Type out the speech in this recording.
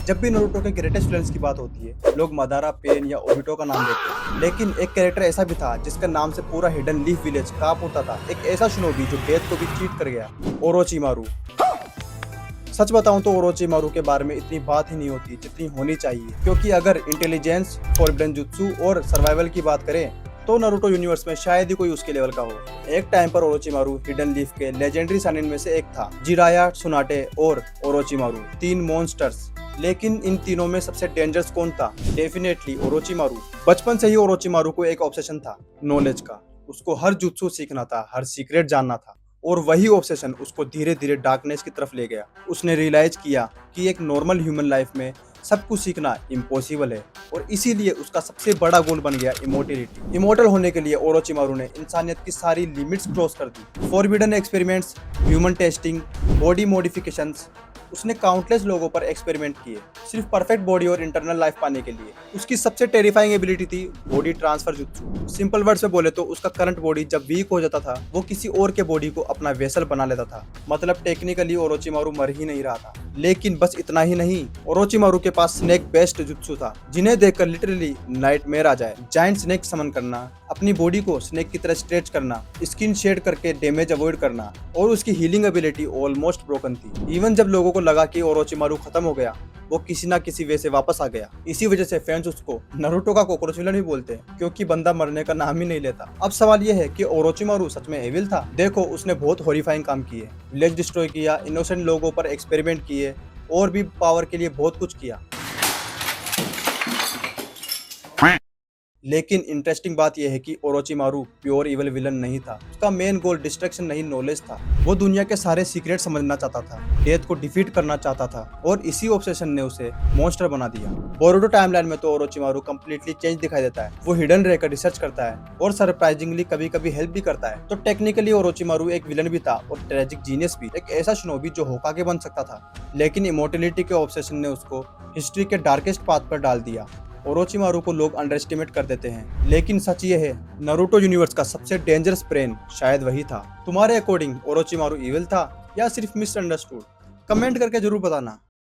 जब भी नारुतो के ग्रेटेस्ट विलन्स की बात होती है, लोग मदारा, पेन या ओबिटो का नाम लेते हैं। लेकिन एक कैरेक्टर ऐसा भी था जिसका नाम से पूरा हिडन लीफ विलेज कांप उठता था। एक ऐसा शिनोबी जो डेथ को भी चीट कर गया, ओरोचिमारू। सच बताऊं तो ओरोचिमारू के बारे में इतनी बात ही नहीं होती जितनी होनी चाहिए, क्योंकि अगर इंटेलिजेंस, फॉरबिडन जुत्सु और सर्वाइवल की बात करें तो नारुतो यूनिवर्स में शायद ही कोई उसके लेवल का हो। एक टाइम पर ओरोचिमारू हिडन लीफ के लेजेंडरी सैनिन में से एक था। जिराया, त्सुनाटे और ओरोचिमारू, तीन मॉन्स्टर्स। लेकिन इन तीनों में सबसे डेंजरस कौन था? Definitely Orochimaru. बचपन से ही ओरोचिमारू को एक ऑब्सेशन था, नॉलेज का। उसको हर जुत्सु सीखना था, हर सीक्रेट जानना था, और वही ऑब्सेशन उसको धीरे धीरे डार्कनेस की तरफ ले गया। उसने रियलाइज किया कि एक नॉर्मल ह्यूमन लाइफ में सब कुछ सीखना इम्पॉसिबल है, और इसीलिए उसका सबसे बड़ा गोल बन गया इमोर्टलिटी। इमोर्टल होने के लिए ओरोचिमारू ने इंसानियत की सारी लिमिट्स क्रॉस कर दी। Forbidden experiments, human testing, body modifications, उसने काउंटलेस लोगों पर एक्सपेरिमेंट किए, सिर्फ परफेक्ट बॉडी और इंटरनल लाइफ पाने के लिए। उसकी सबसे टेरिफाइंग एबिलिटी थी body transfer jutsu. Simple words में बोले तो उसका करंट बॉडी जब वीक हो जाता था, वो किसी और के बॉडी को अपना वेसल बना लेता था। मतलब टेक्निकली ओरोचिमारू मर ही नहीं रहा था। लेकिन बस इतना ही नहीं, ओरोचिमारू के पास स्नेक बेस्ड जुत्सु था, जिन्हें देखकर लिटरली नाइटमेयर आ जाए। जायंट स्नेक समन करना, अपनी बॉडी को स्नेक की तरह स्ट्रेच करना, स्किन शेड करके डैमेज अवॉइड करना, और उसकी हीलिंग एबिलिटी ऑलमोस्ट ब्रोकन थी। इवन जब लोगों को लगा कि ओरोचिमारू खत्म हो गया, वो किसी ना किसी वे से वापस आ गया। इसी वजह से फैंस उसको नारुतो का कॉकरोच विलन भी बोलते हैं, क्योंकि बंदा मरने का नाम ही नहीं लेता। अब सवाल ये है कि ओरोचिमारू सच में एविल था? देखो, उसने बहुत हॉरिफाइंग काम किए, विलेज डिस्ट्रॉय किया, इनोसेंट लोगों पर एक्सपेरिमेंट किए, और भी पावर के लिए बहुत कुछ किया। लेकिन इंटरेस्टिंग बात यह है कि ओरोचिमारू प्योर इविल विलन नहीं था। उसका मेन गोल डिस्ट्रैक्शन नहीं, नॉलेज था। वो दुनिया के सारे सीक्रेट समझना चाहता था, डेथ को डिफीट करना चाहता था, और इसी ऑब्सेशन ने उसे मॉन्स्टर बना दिया। बोरुतो टाइमलाइन में तो ओरोचिमारू कंप्लीटली चेंज दिखाई देता है। वो हिडन रहकर रिसर्च करता है और सरप्राइजिंगली कभी कभी हेल्प भी करता है। तो टेक्निकली ओरोचिमारू एक विलन भी था और ट्रेजिक जीनियस भी, एक ऐसा शिनोबी जो होकागे बन सकता था। लेकिन इमोर्टलिटी के ऑब्सेशन ने उसको हिस्ट्री के डार्केस्ट पाथ पर डाल दिया। ओरोचिमारू को लोग अंडर एस्टिमेट कर देते हैं, लेकिन सच ये है, नारुतो यूनिवर्स का सबसे डेंजरस ब्रेन शायद वही था। तुम्हारे अकॉर्डिंग ओरोचिमारू इविल था या सिर्फ मिसअंडरस्टूड? कमेंट करके जरूर बताना।